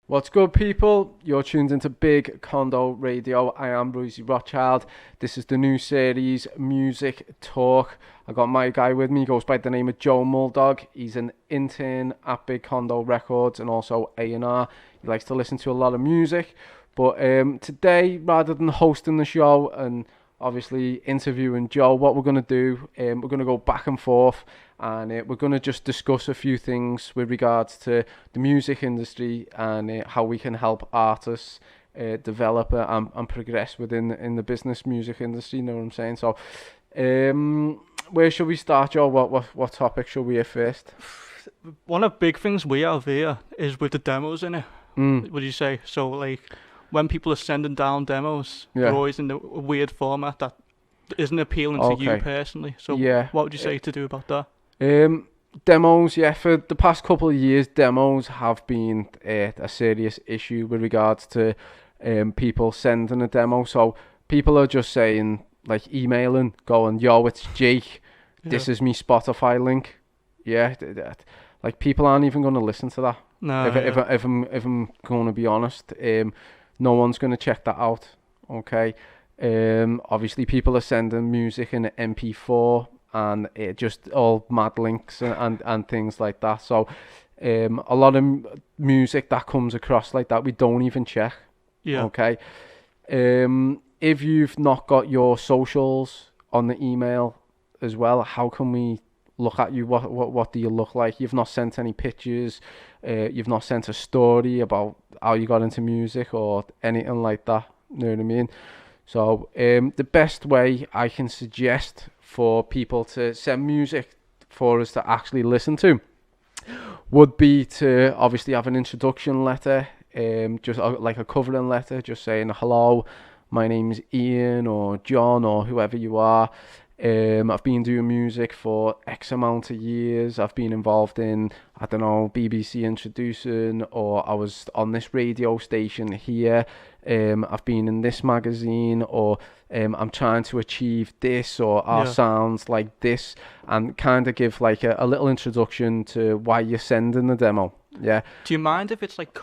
What's good, people? You're tuned into Big Condo Radio. I am Royzy Rothschild. This is the new series, Music Talk. I got my guy with me. He goes by the name of Joe Mulldog. He's an intern at Big Condo Records and also A&R. He likes to listen to a lot of music. But today, rather than hosting the show and obviously interviewing Joe, what we're going to do, we're going to go back and forth, and we're going to just discuss a few things with regards to the music industry and how we can help artists develop and progress within in the business music industry. You know what I'm saying? So, where should we start, Joe? What topic should we hit first? One of the big things we have here is with the demos in it. Would you say? So, like, when people are sending down demos, they're always in a weird format that isn't appealing to you personally. So, what would you say to do about that? Demos, for the past couple of years, demos have been a serious issue with regards to people sending a demo. So people are just saying, like, emailing, going, yo, it's Jake, this is me Spotify link. Like, people aren't even going to listen to that. No, if I'm going to be honest, no one's going to check that out. Okay. Obviously people are sending music in MP4 and it just all mad links and things like that. So a lot of music that comes across like that we don't even check. Okay. If you've not got your socials on the email as well, how can we look at you? What do you look like? You've not sent any pictures, you've not sent a story about how you got into music or anything like that. You know what I mean? So the best way I can suggest for people to send music for us to actually listen to would be to obviously have an introduction letter, just like a covering letter, just saying, hello, my name's Ian or John or whoever you are. I've been doing music for X amount of years. I've been involved in, I don't know, BBC introducing, or I was on this radio station here. I've been in this magazine, or I'm trying to achieve this, or our sounds like this, and kind of give like a little introduction to why you're sending the demo. Yeah. Do you mind if it's like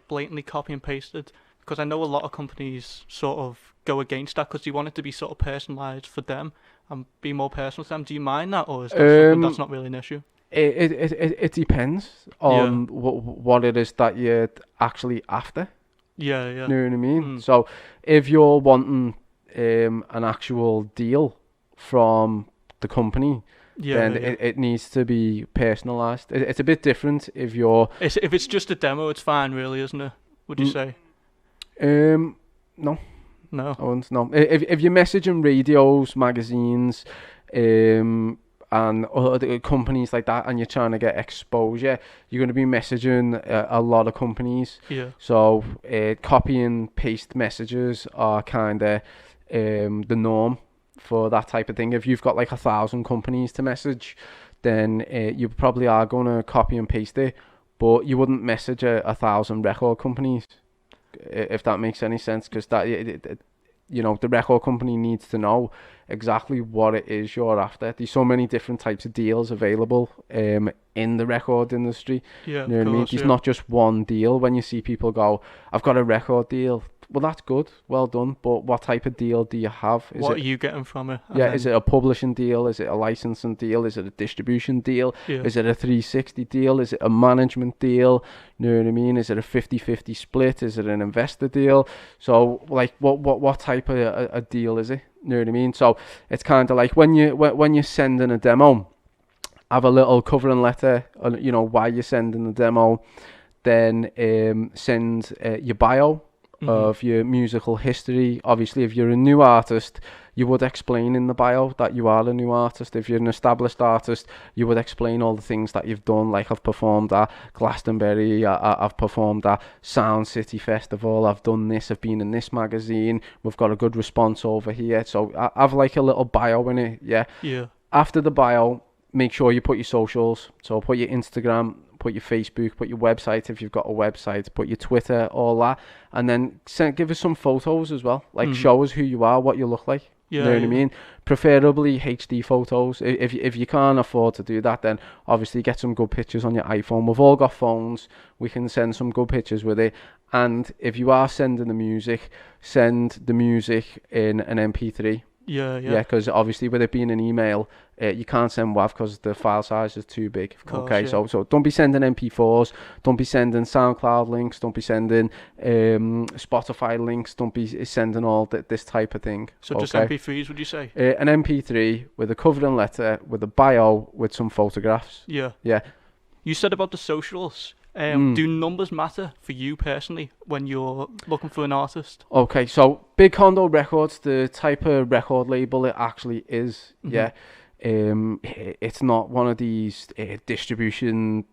blatantly copy and pasted? Because I know a lot of companies sort of go against that because you want it to be sort of personalised for them and be more personal to them. Do you mind that, or is that something that's not really an issue? It depends on what it is that you're actually after. Yeah. You know what I mean? So if you're wanting an actual deal from the company, then it needs to be personalised. It's a bit different if you're... If it's just a demo, it's fine, really, isn't it? Would you say? No. No. I wouldn't, no. If you're messaging radios, magazines, and other companies like that, and you're trying to get exposure, you're going to be messaging a lot of companies. Yeah. So copy and paste messages are kind of the norm for that type of thing. If you've got like 1,000 companies to message, then you probably are going to copy and paste it, but you wouldn't message 1,000 record companies, if that makes any sense, because that the record company needs to know exactly what it is you're after. There's so many different types of deals available in the record industry. Yeah, you know what I mean? There's not just one deal. When you see people go, I've got a record deal, well, that's good, well done, but what type of deal do you have? What are you getting from it? Is it a publishing deal? Is it a licensing deal? Is it a distribution deal? Is it a 360 deal? Is it a management deal? You know what I mean? Is it a 50-50 split? Is it an investor deal? So, like, what type of a deal is it? You know what I mean? So it's kind of like when you're sending a demo, have a little covering letter, why you're sending the demo, then send your bio of your musical history. Obviously, if you're a new artist, you would explain in the bio that you are a new artist. If you're an established artist, you would explain all the things that you've done, like I've performed at Glastonbury, I've performed at Sound City Festival, I've done this, I've been in this magazine, we've got a good response over here. So I have like a little bio in it. Yeah. After the bio, make sure you put your socials. So put your Instagram, put your Facebook, put your website if you've got a website, put your Twitter, all that, and then give us some photos as well. Like show us who you are, what you look like. Yeah, You know what I mean? Preferably HD photos. If you can't afford to do that, then obviously get some good pictures on your iPhone. We've all got phones. We can send some good pictures with it. And if you are sending the music, send the music in an MP3. Yeah. Because obviously with it being an email, you can't send WAV because the file size is too big. Of course, okay, yeah. so don't be sending MP4s, don't be sending SoundCloud links, don't be sending Spotify links, don't be sending all this type of thing. So just MP3s, would you say? An MP3 with a covering letter, with a bio, with some photographs. Yeah. Yeah. You said about the socials. Do numbers matter for you personally when you're looking for an artist? Okay, so Big Condo Records, the type of record label it actually is, it's not one of these distribution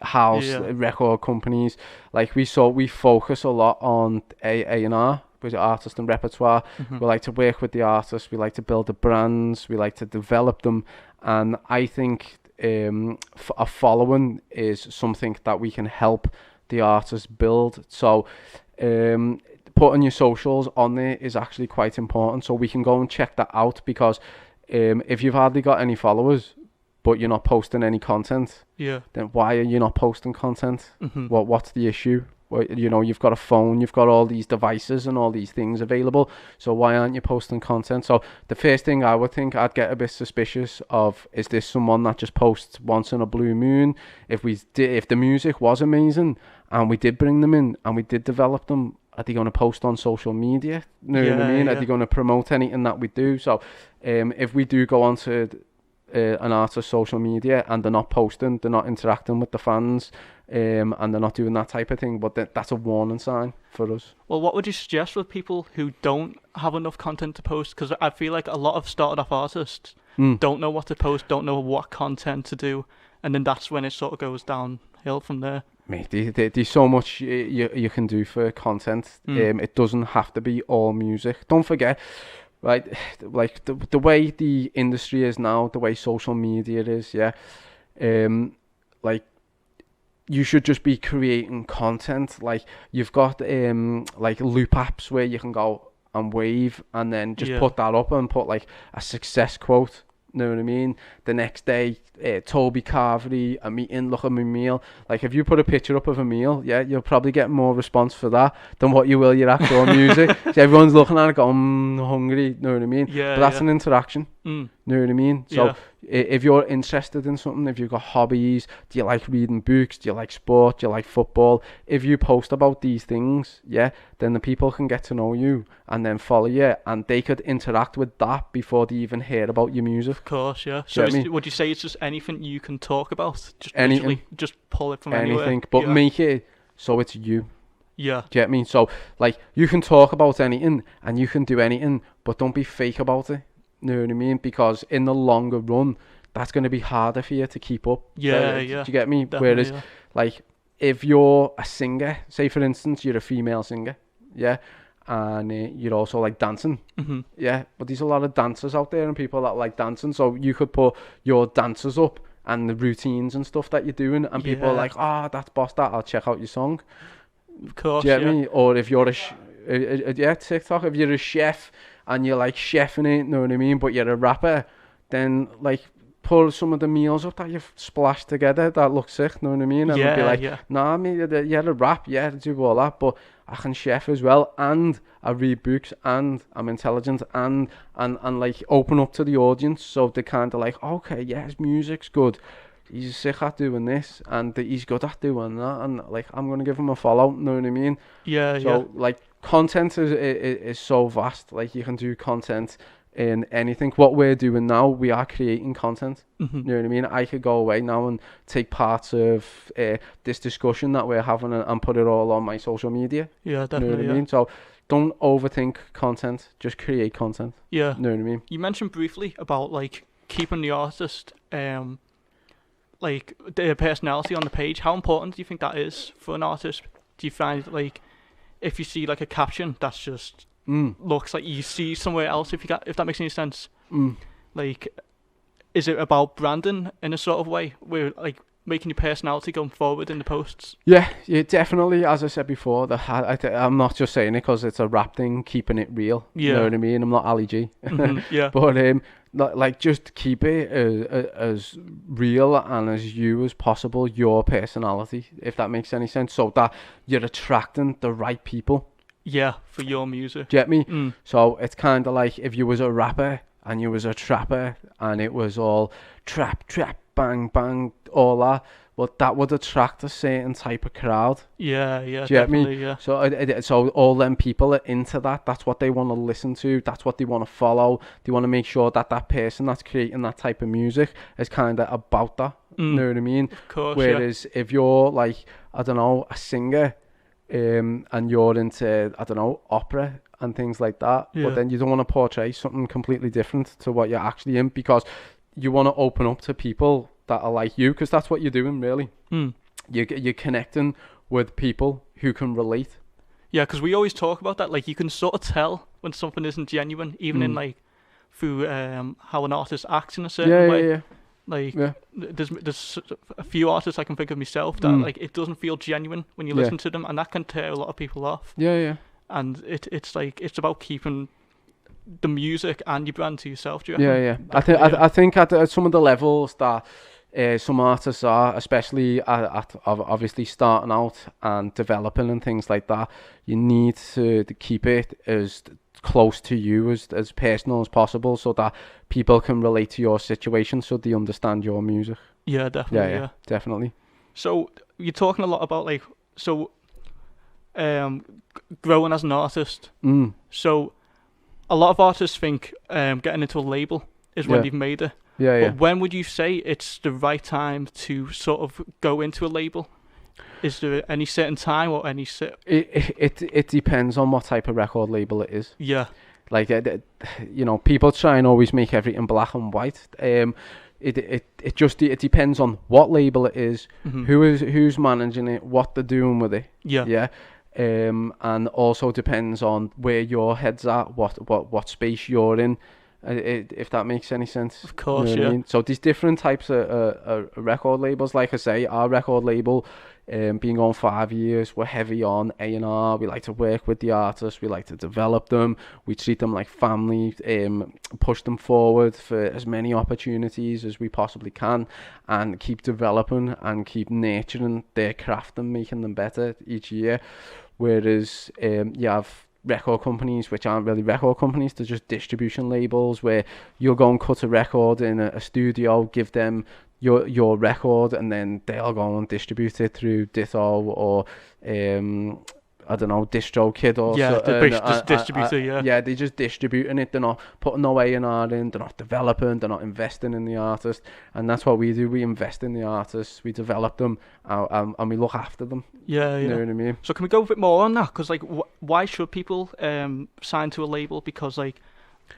house record companies. Like we focus a lot on A&R, which is artist and repertoire. We like to work with the artists, we like to build the brands, we like to develop them, and I think a following is something that we can help the artist build. So putting your socials on there is actually quite important, so we can go and check that out, because if you've hardly got any followers but you're not posting any content, then why are you not posting content? What's the issue? Well, you've got a phone, you've got all these devices and all these things available, so why aren't you posting content? So the first thing I would think, I'd get a bit suspicious of, is this someone that just posts once in a blue moon? If the music was amazing and we did bring them in and we did develop them, are they going to post on social media? Know what I mean? Are they going to promote anything that we do? So if we do go onto an artist's social media and they're not posting, they're not interacting with the fans, and they're not doing that type of thing, but that's a warning sign for us. Well, what would you suggest for people who don't have enough content to post? Because I feel like a lot of started off artists don't know what to post, don't know what content to do, and then that's when it sort of goes downhill from there. Mate, there's so much you can do for content. It doesn't have to be all music. Don't forget, right, like the way the industry is now, the way social media is, like you should just be creating content. Like you've got like loop apps where you can go and wave and then just put that up and put like a success quote. Know what I mean? The next day, Toby Carvery, a meeting, look at my meal. Like if you put a picture up of a meal, you'll probably get more response for that than what you will your actual music. So everyone's looking at it going, hungry, know what I mean? But that's an interaction. Know what I mean? So if you're interested in something, if you've got hobbies, do you like reading books, do you like sport, do you like football, if you post about these things, then the people can get to know you and then follow you, and they could interact with that before they even hear about your music. Of course, So would you say it's just anything you can talk about? Just anything. Just pull it from anywhere? Anything, but make it so it's you. Yeah. Do you get me? So, like, you can talk about anything and you can do anything, but don't be fake about it. Know what I mean? Because in the longer run, that's going to be harder for you to keep up. Do you get me? Definitely, whereas, like, if you're a singer, say for instance, you're a female singer, and you're also like dancing, but there's a lot of dancers out there and people that like dancing, so you could put your dancers up and the routines and stuff that you're doing, and people are like, that's boss that, I'll check out your song. Of course, do you get me? Or if you're TikTok, if you're a chef and you're like chefing it, know what I mean, but you're a rapper, then like pull some of the meals up that you've splashed together that look sick, know what I mean? And be like, nah, me, a rap, do all that, but I can chef as well, and I read books, and I'm intelligent, and like open up to the audience, so they're kind of like, okay, his music's good, he's sick at doing this, and he's good at doing that, and like I'm gonna give him a follow, know what I mean? Like content is so vast. Like you can do content in anything. What we're doing now, we are creating content. You know what I mean? I could go away now and take parts of this discussion that we're having and put it all on my social media. Definitely. You know what I mean? So don't overthink content, just create content. You know what I mean? You mentioned briefly about like keeping the artist like their personality on the page. How important do you think that is for an artist? Do you find like if you see like a caption that's just looks like you see somewhere else, if that makes any sense, like is it about branding in a sort of way where like making your personality going forward in the posts. Yeah, definitely. As I said before, I'm not just saying it because it's a rap thing, keeping it real. Yeah. You know what I mean? I'm not Ali G. Yeah. But like just keep it as real and as you as possible, your personality, if that makes any sense, so that you're attracting the right people. Yeah, for your music. Do you get me? So it's kind of like if you was a rapper and you was a trapper and it was all trap, bang, bang, all that, well, that would attract a certain type of crowd. Yeah, Do you get definitely, me? yeah. So all them people are into that. That's what they want to listen to. That's what they want to follow. They want to make sure that that person that's creating that type of music is kind of about that. You know what I mean? Of course, Whereas if you're like, I don't know, a singer, and you're into, I don't know, opera and things like that, but then you don't want to portray something completely different to what you're actually in, because you want to open up to people that are like you, because that's what you're doing, really. You're connecting with people who can relate. Yeah, because we always talk about that. Like, you can sort of tell when something isn't genuine, even in like through how an artist acts in a certain way. Yeah. Like, there's a few artists I can think of myself that like it doesn't feel genuine when you listen to them, and that can tear a lot of people off. Yeah. And it's like it's about keeping the music and your brand to yourself. Do you reckon? Yeah. I think at some of the levels that some artists are, especially at obviously starting out and developing and things like that, you need to keep it as close to you, as personal as possible, so that people can relate to your situation, so they understand your music. Yeah, definitely. Yeah, definitely. So you're talking a lot about like growing as an artist. So a lot of artists think getting into a label is when they've made it. But when would you say it's the right time to sort of go into a label? Is there any certain time or any It depends on what type of record label it is. Yeah. Like, people try and always make everything black and white. It depends on what label it is, who's managing it, what they're doing with it. Yeah. And also depends on where your head's at, what space you're in. If that makes any sense. Of course, you know what I mean? So there's different types of record labels. Like I say, our record label, being on 5 years, we're heavy on A&R. We like to work with the artists. We like to develop them. We treat them like family, push them forward for as many opportunities as we possibly can, and keep developing and keep nurturing their craft and making them better each year. Whereas you have record companies which aren't really record companies, they're just distribution labels, where you'll go and cut a record in a studio, give them your record, and then they'll go and distribute it through Ditto or I don't know, DistroKid or distributor. Yeah, they're just distributing it. They're not putting no A&R in. They're not developing. They're not investing in the artist. And that's what we do. We invest in the artists. We develop them, and we look after them. Yeah. You know what I mean? So can we go a bit more on that? Because like, why should people sign to a label? Because like,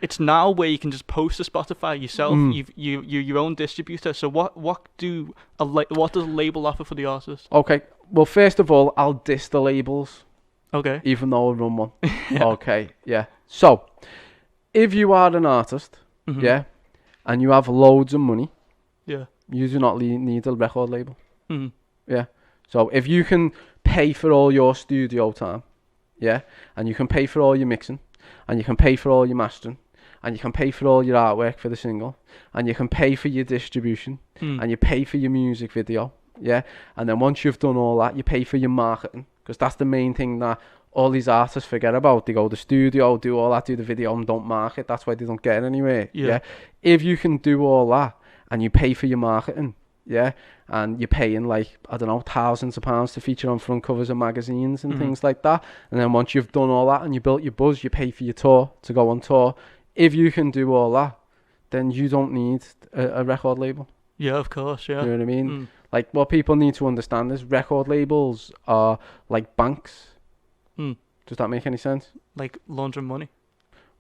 it's now where you can just post to Spotify yourself. You're your own distributor. So what does a label offer for the artist? Okay. Well, first of all, I'll diss the labels. Okay. Even though I run one. Okay, yeah. So, if you are an artist, and you have loads of money, you do not need a record label. Yeah. So, if you can pay for all your studio time, and you can pay for all your mixing, and you can pay for all your mastering, and you can pay for all your artwork for the single, and you can pay for your distribution, and you pay for your music video, and then once you've done all that, you pay for your marketing. Because that's the main thing that all these artists forget about. They go to the studio, do all that, do the video, and don't market. That's why they don't get anywhere. Yeah. If you can do all that and you pay for your marketing, and you're paying like, I don't know, thousands of pounds to feature on front covers of magazines and things like that. And then once you've done all that and you built your buzz, you pay for your tour to go on tour. If you can do all that, then you don't need a record label. Yeah, of course, yeah. You know what I mean? Like, what people need to understand is record labels are like banks. Does that make any sense? Like laundering money?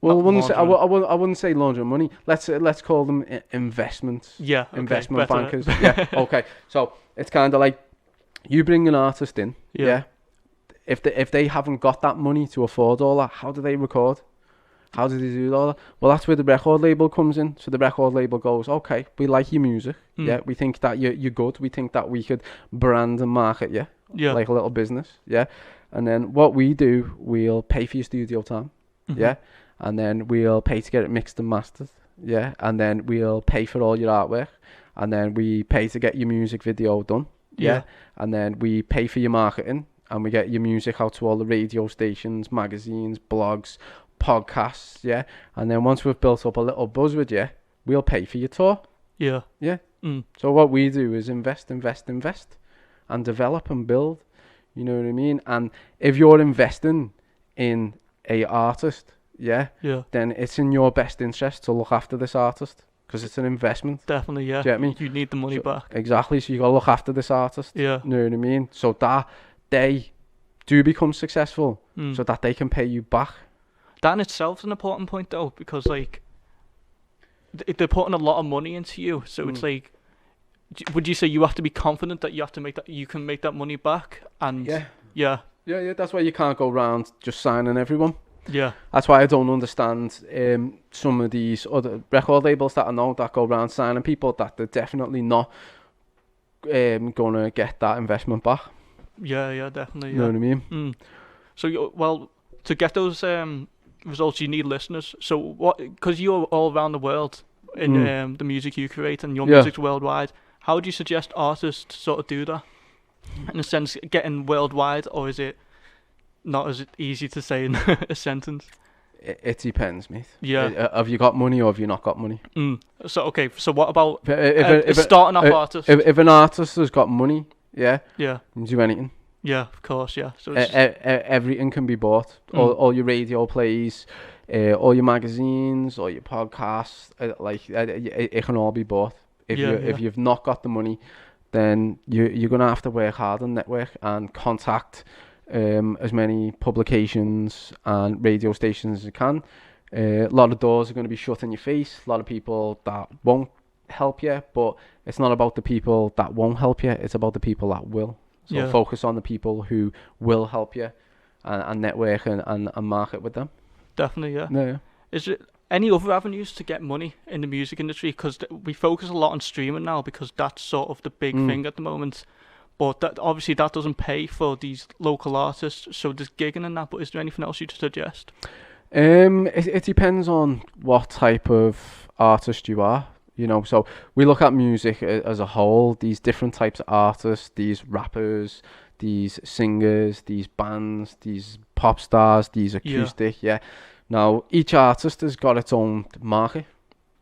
Well, I wouldn't say laundering money. Let's call them investments. Yeah, okay, investment bankers. Yeah, okay. So it's kind of like you bring an artist in. Yeah. If they haven't got that money to afford all that, how do they record? How did they do all that? Well, that's where the record label comes in. So the record label goes, okay, we like your music. Yeah, we think that you're good. We think that we could brand and market you like a little business. Yeah, and then what we do, we'll pay for your studio time. Yeah, and then we'll pay to get it mixed and mastered. Yeah, and then we'll pay for all your artwork, and then we pay to get your music video done. Yeah, and then we pay for your marketing, and we get your music out to all the radio stations, magazines, blogs, podcasts. Yeah, and then once we've built up a little buzz with you, we'll pay for your tour. Yeah. So what we do is invest, and develop and build. You know what I mean? And if you're investing in a artist, then it's in your best interest to look after this artist, because it's an investment. Definitely, yeah. Do you get me? You need the money back. Exactly. So you got to look after this artist. Yeah. You know what I mean? So that they do become successful, so that they can pay you back. That in itself is an important point, though, because like they're putting a lot of money into you. So it's like, would you say you have to be confident that you can make that money back? And yeah. That's why you can't go around just signing everyone. Yeah. That's why I don't understand some of these other record labels that I know that go around signing people that they're definitely not gonna get that investment back. Yeah, definitely. You know what I mean? So to get those results, you need listeners. So what? Because you're all around the world in the music you create, and your music's worldwide. How do you suggest artists sort of do that? In a sense, getting worldwide, or is it not as easy to say in a sentence? It depends, mate. Yeah. Have you got money or have you not got money? So what about if starting off artist? If an artist has got money, you can do anything. Yeah, of course, yeah. So everything can be bought. All your radio plays, all your magazines, all your podcasts, it can all be bought. If you've not got the money, then you're gonna have to work hard on network and contact as many publications and radio stations as you can. A lot of doors are going to be shut in your face. A lot of people that won't help you, but it's not about the people that won't help you, it's about the people that will. So focus on the people who will help you and network and market with them. Definitely, yeah. Yeah. Is there any other avenues to get money in the music industry? Because we focus a lot on streaming now, because that's sort of the big thing at the moment. But obviously that doesn't pay for these local artists, so there's gigging and that. But is there anything else you'd suggest? It depends on what type of artist you are. You know, so we look at music as a whole, these different types of artists, these rappers, these singers, these bands, these pop stars, these acoustic, Now, each artist has got its own market.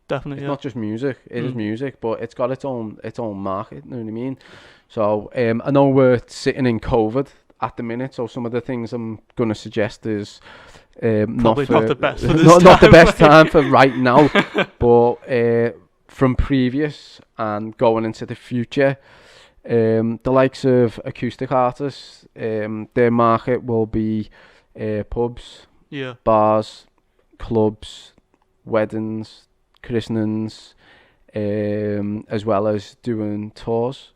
Definitely, it's not just music, it is music, but it's got its own market, you know what I mean? So, I know we're sitting in COVID at the minute, so some of the things I'm going to suggest is not the best for not the best time for right now, but from previous and going into the future, the likes of acoustic artists, their market will be pubs, bars, clubs, weddings, christenings, as well as doing tours.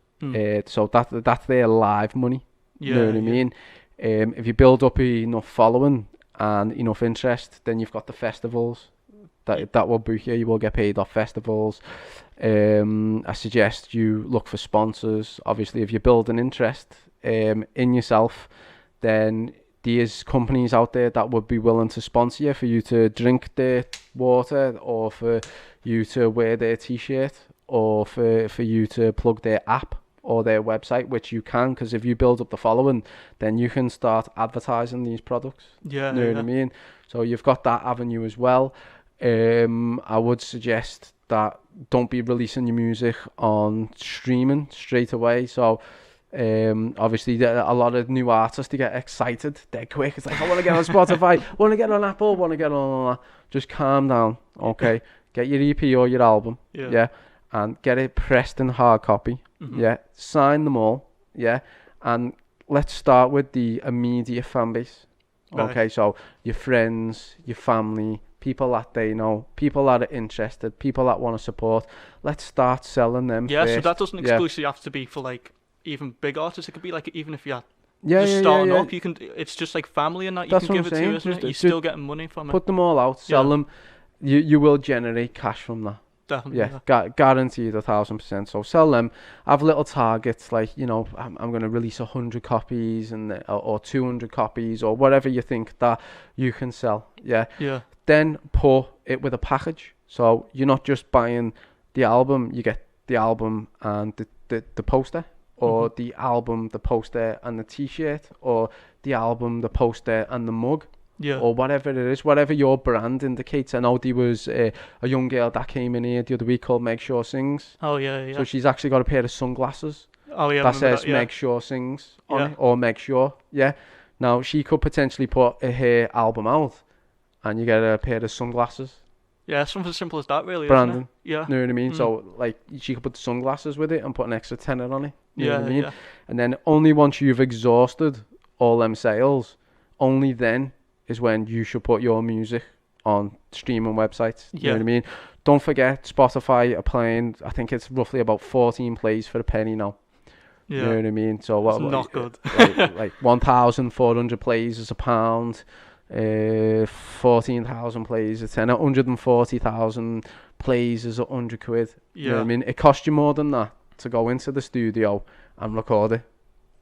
So that's their live money. You know what I mean? If you build up enough following and enough interest, then you've got the festivals that will book you. You will get paid off festivals. I suggest you look for sponsors. Obviously, if you build an interest in yourself, then there's companies out there that would be willing to sponsor you, for you to drink their water, or for you to wear their t-shirt, or for you to plug their app or their website, which you can, because if you build up the following, then you can start advertising these products. You know what I mean? So you've got that avenue as well. I would suggest that don't be releasing your music on streaming straight away. So obviously a lot of new artists, they get excited dead quick. It's like, I want to get on Spotify, want to get on Apple, want to get on that. Just calm down, okay? Get your EP or your album, and get it pressed in hard copy, sign them all, and let's start with the immediate fan base. Okay, so your friends, your family, people that they know, people that are interested, people that want to support. Let's start selling them first. So that doesn't exclusively have to be for like even big artists. It could be like even if you're just starting up. You can. It's just like family and that. That's you can give it saying. to, isn't it? You're still getting money from it. Put them all out, sell them. You will generate cash from that. Definitely. Guaranteed 1,000%. So sell them. Have little targets like, I'm going to release 100 copies or 200 copies or whatever you think that you can sell. Yeah. Then put it with a package. So you're not just buying the album. You get the album and the poster, or the album, the poster and the T-shirt, or the album, the poster and the mug. Or whatever it is, whatever your brand indicates. I know there was a young girl that came in here the other week called Meg Shaw Sings. Oh, yeah. So she's actually got a pair of sunglasses. Oh, yeah. That says Meg Shaw Sings on it, or Meg Shaw. Yeah. Now, she could potentially put her album out and you get a pair of sunglasses. Yeah, something as simple as that, really, Brandon. Isn't it? Yeah. You know what I mean? So, like, she could put the sunglasses with it and put an extra tenner on it. You know what I mean? Yeah. And then only once you've exhausted all them sales, only then is when you should put your music on streaming websites. You know what I mean? Don't forget, Spotify are playing, I think it's roughly about 14 plays for a penny now. You know what I mean? So what? Not good. like 1,400 plays is £1. 14,000 plays is 10. 140,000 plays is £100. You know what I mean? It costs you more than that to go into the studio and record it.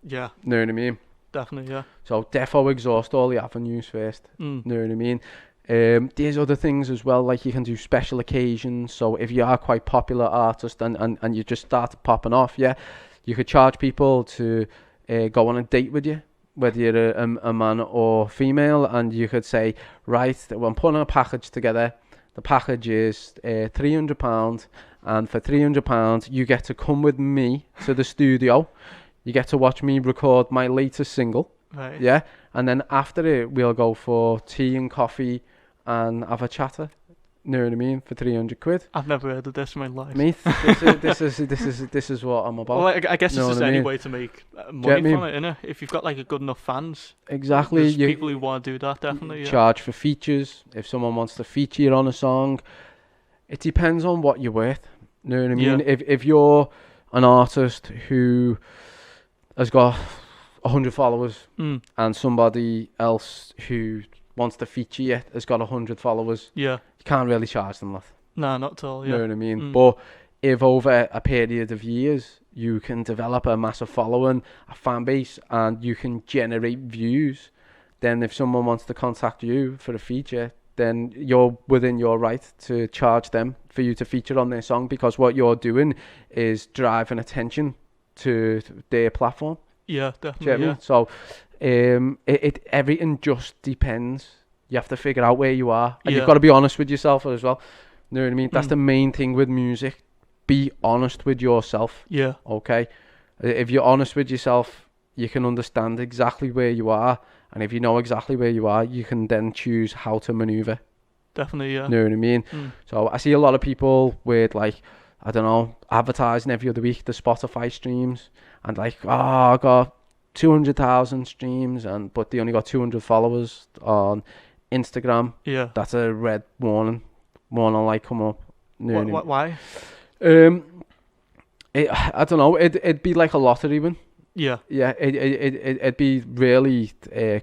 Yeah. You know what I mean? Definitely, yeah. So defo exhaust all the avenues first. You know what I mean? There's other things as well, like you can do special occasions. So if you are quite popular artist and you just start popping off, you could charge people to go on a date with you, whether you're a man or female, and you could say, right, I'm putting a package together. The package is £300, and for £300 you get to come with me to the studio. You get to watch me record my latest single. Right. Yeah. And then after it, we'll go for tea and coffee and have a chatter. You know what I mean? For £300. I've never heard of this in my life. Mate, this is what I'm about. Well, I guess it's just any way to make money from it, innit? If you've got like a good enough fans. Exactly. There's people who want to do that, definitely. Charge for features. If someone wants to feature you on a song, it depends on what you're worth. You know what I mean? If you're an artist who has got 100 followers and somebody else who wants to feature you has got 100 followers, you can't really charge them that. No, not at all. You know what I mean? But if over a period of years you can develop a massive following, a fan base, and you can generate views, then if someone wants to contact you for a feature, then you're within your right to charge them for you to feature on their song, because what you're doing is driving attention to their platform. Yeah, definitely. Yeah. So it everything just depends. You have to figure out where you are, and you've got to be honest with yourself as well. You know what I mean? That's the main thing with music. Be honest with yourself. Yeah. Okay. If you're honest with yourself, you can understand exactly where you are, and if you know exactly where you are, you can then choose how to maneuver. Definitely. Yeah. You know what I mean? So I see a lot of people with, like, I don't know, advertising every other week the Spotify streams, and like, I got 200,000 streams, but they only got 200 followers on Instagram. Yeah. That's a red warning light come up. Why? I don't know. It'd be like a lottery win. Yeah. Yeah. It'd be really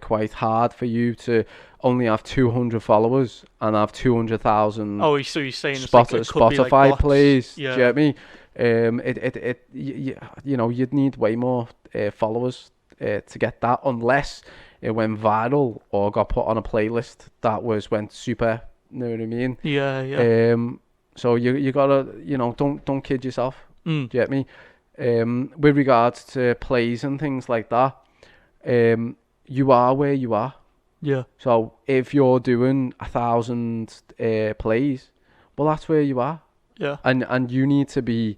quite hard for you to only have 200 followers and have 200,000. Oh, so you're saying Spotify like plays. Yeah. Do you get me? You'd need way more followers to get that, unless it went viral or got put on a playlist that went super. You know what I mean? Yeah. So you gotta, don't kid yourself. Do you get me? With regards to plays and things like that, you are where you are. Yeah. So if you're doing 1,000 plays, well, that's where you are. Yeah. And you need to be,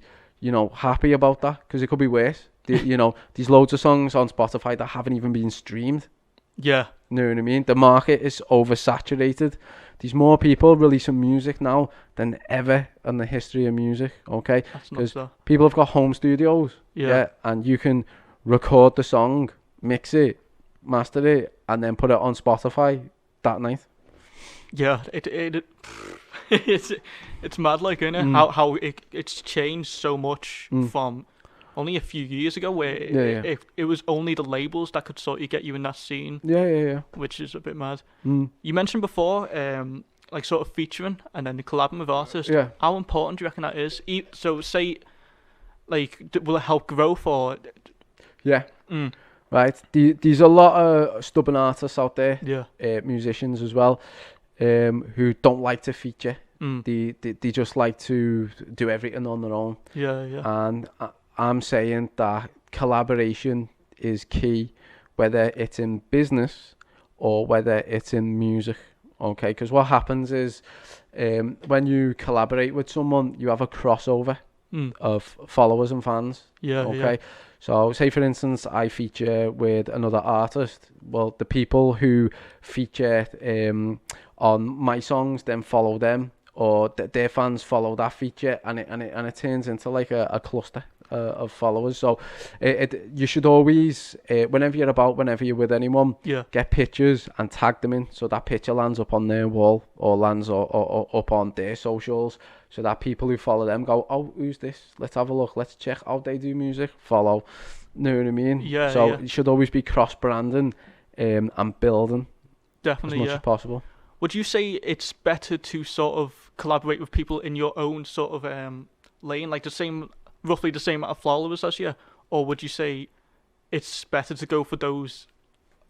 happy about that, because it could be worse. There's loads of songs on Spotify that haven't even been streamed. Yeah. You know what I mean? The market is oversaturated. There's more people releasing music now than ever in the history of music, okay? Because people have got home studios, and you can record the song, mix it, master it, and then put it on Spotify that night. Yeah, it's mad, like, isn't it? How it's changed so much from only a few years ago where it was only the labels that could sort of get you in that scene. Yeah. Which is a bit mad. You mentioned before, like sort of featuring and then collabing with artists. Yeah. How important do you reckon that is? So say, like, will it help growth or? Yeah. Right. There's a lot of stubborn artists out there. Yeah. Musicians as well, who don't like to feature. They just like to do everything on their own. Yeah. And I'm saying that collaboration is key, whether it's in business or whether it's in music. Okay, because what happens is, when you collaborate with someone, you have a crossover of followers and fans. Yeah. Okay. Yeah. So, say for instance, I feature with another artist. Well, the people who feature on my songs then follow them, or their fans follow that feature, and it turns into like a cluster of followers. So, you should always, whenever you're with anyone, get pictures and tag them in, so that picture lands up on their wall or lands or up on their socials, so that people who follow them go, oh, who's this? Let's have a look. Let's check how they do music. Follow. Know what I mean? Yeah. So you should always be cross-branding and building definitely as much as possible. Would you say it's better to sort of collaborate with people in your own sort of lane, like roughly the same amount of followers as you, or would you say it's better to go for those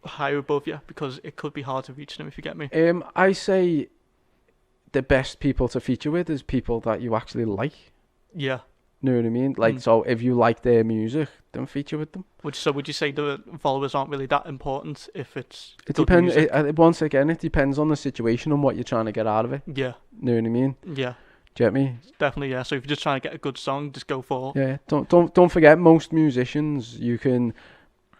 higher above you because it could be hard to reach them, if you get me? I say the best people to feature with is people that you actually like. Yeah. Know what I mean? Like, so if you like their music, then feature with them. Would you say the followers aren't really that important if it's It depends. Once again, it depends on the situation and what you're trying to get out of it. Yeah. Know what I mean? Yeah. Do you get me? Definitely, yeah. So if you're just trying to get a good song, just go for it. Yeah. Don't forget, most musicians, you can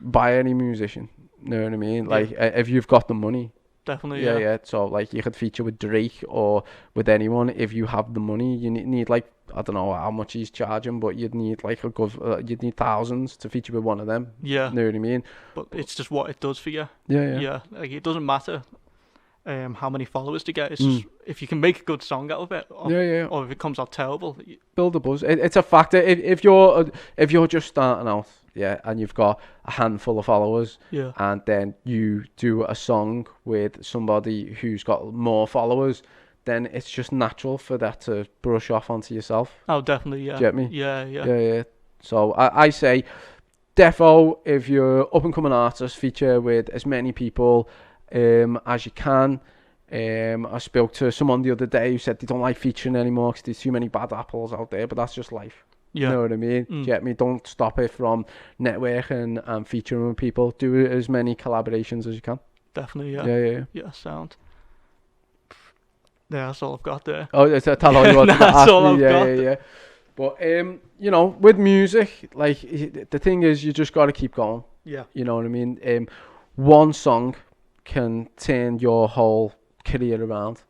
buy any musician. Know what I mean? Like, if you've got the money. Definitely, yeah. So, like, you could feature with Drake or with anyone if you have the money. You need like, I don't know how much he's charging, but you'd need like you'd need thousands to feature with one of them. Yeah. Know what I mean? But it's just what it does for you. Yeah. Like, it doesn't matter how many followers to get. It's just if you can make a good song out of it. Or if it comes out terrible. Build a buzz. It's a factor. If you're just starting out, and you've got a handful of followers, and then you do a song with somebody who's got more followers, then it's just natural for that to brush off onto yourself. Oh, definitely, yeah. Do you get me? Yeah. So I say, defo, if you're up and coming artist, feature with as many people as you can. I spoke to someone the other day who said they don't like featuring anymore because there's too many bad apples out there, but that's just life. Yeah. You know what I mean? Do you get me? Don't stop it from networking and featuring with people. Do as many collaborations as you can. Definitely, yeah. Yeah, sound. Yeah, that's all I've got there. Oh, that's all you want to that's all I've got. Yeah. But with music, like, the thing is, you just got to keep going. Yeah. You know what I mean? One song can turn your whole career around.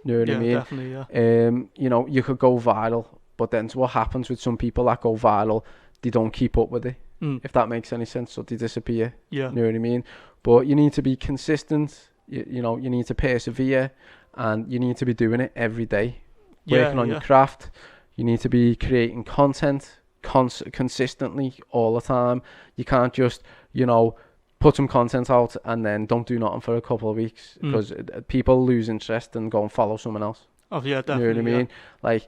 You know what I mean? Definitely, yeah. You could go viral, but then what happens with some people that go viral, they don't keep up with it. If that makes any sense, so they disappear. Yeah. You know what I mean? But you need to be consistent. You need to persevere, and you need to be doing it every day. Working on your craft. You need to be creating content consistently all the time. You can't just, put some content out and then don't do nothing for a couple of weeks, because people lose interest and go and follow someone else. Oh, yeah, definitely. You know what I mean? Like,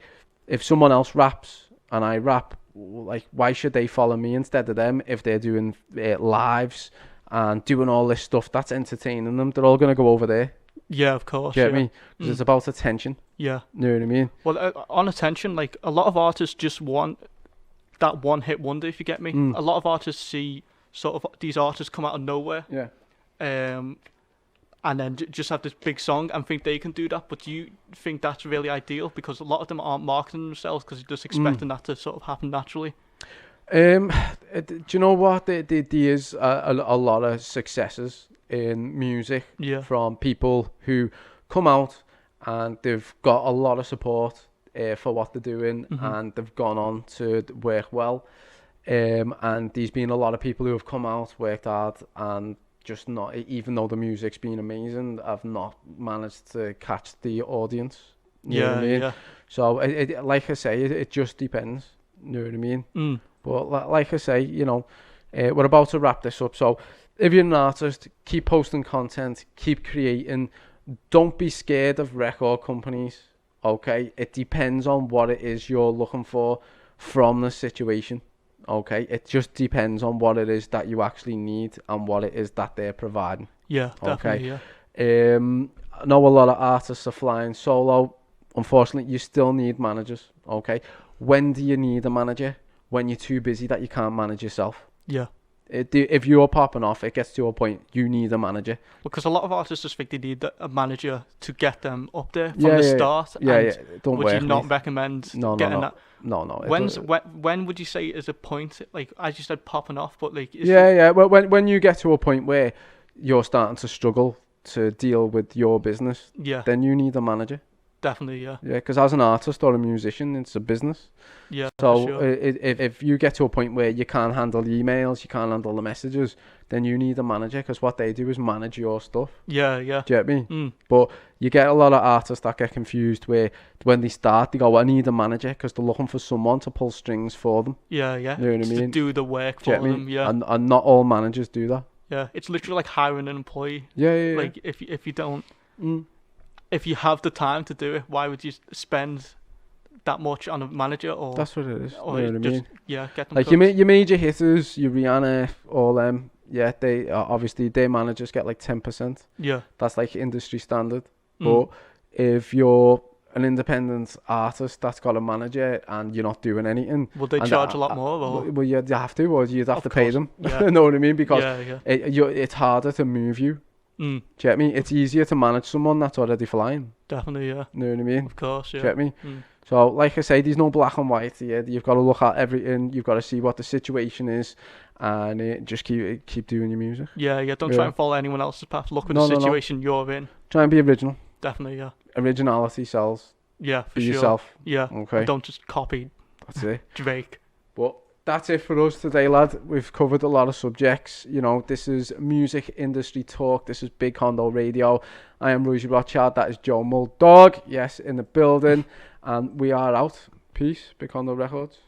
if someone else raps and I rap, like, why should they follow me instead of them if they're doing lives and doing all this stuff that's entertaining them? They're all going to go over there. Yeah, of course. Do you get me? Because it's about attention. Yeah. You know what I mean? Well, on attention, like, a lot of artists just want that one-hit wonder, if you get me. A lot of artists see sort of these artists come out of nowhere. Yeah. And then just have this big song and think they can do that. But do you think that's really ideal? Because a lot of them aren't marketing themselves because they're just expecting that to sort of happen naturally. Do you know what? There is a lot of successes in music from people who come out and they've got a lot of support for what they're doing, and they've gone on to work well. And there's been a lot of people who have come out, worked hard, and just not, even though the music's been amazing, I've not managed to catch the audience. You know what I mean? Yeah. So, like I say, it just depends. You know what I mean? But like I say, we're about to wrap this up. So if you're an artist, keep posting content, keep creating. Don't be scared of record companies. Okay, it depends on what it is you're looking for from the situation. Okay, it just depends on what it is that you actually need and what it is that they're providing. Yeah, definitely. Okay. Yeah. I know a lot of artists are flying solo. Unfortunately, you still need managers. Okay. When do you need a manager? When you're too busy that you can't manage yourself. Yeah. If you're popping off, it gets to a point you need a manager. Because a lot of artists just think they need a manager to get them up there from the start. Yeah. Don't would you not recommend getting that? No. When would you say is a point, like as you said, popping off? But like Well, when you get to a point where you're starting to struggle to deal with your business, then you need a manager. Definitely, yeah. Yeah, because as an artist or a musician, it's a business. Yeah. So for sure. if you get to a point where you can't handle the emails, you can't handle the messages, then you need a manager, because what they do is manage your stuff. Yeah. Do you get me? But you get a lot of artists that get confused where when they start, they go, I need a manager, because they're looking for someone to pull strings for them. Yeah. You know what I mean? To do the work for them, yeah. And not all managers do that. Yeah, it's literally like hiring an employee. Yeah. Like if you don't... If you have the time to do it, why would you spend that much on a manager? Or that's what it is. Or you know what I mean? Yeah, get them. Like your major hitters, your Rihanna, all them. Yeah, they obviously their managers get like 10%. Yeah, that's like industry standard. But if you're an independent artist that's got a manager and you're not doing anything, would they charge a lot more? Or? Well, you'd have to, or you'd have to pay them. Yeah. You know what I mean? Because yeah. It's harder to move you. Do you get me? It's easier to manage someone that's already flying. Definitely, yeah. You know what I mean? Of course, yeah. Do you get me? So, like I say, there's no black and white here. You've got to look at everything. You've got to see what the situation is, and just keep doing your music. Yeah. Don't try and follow anyone else's path. Look at the situation you're in. Try and be original. Definitely, yeah. Originality sells. Yeah, for be sure. yourself. Yeah. Okay. And don't just copy. That's it. Drake. But that's it for us today, lad. We've covered a lot of subjects. This is music industry talk. This is Big Condo Radio. I am Royzy Rothschild. That is Joe Mulldog. Yes, in the building. And we are out. Peace. Big Condo Records.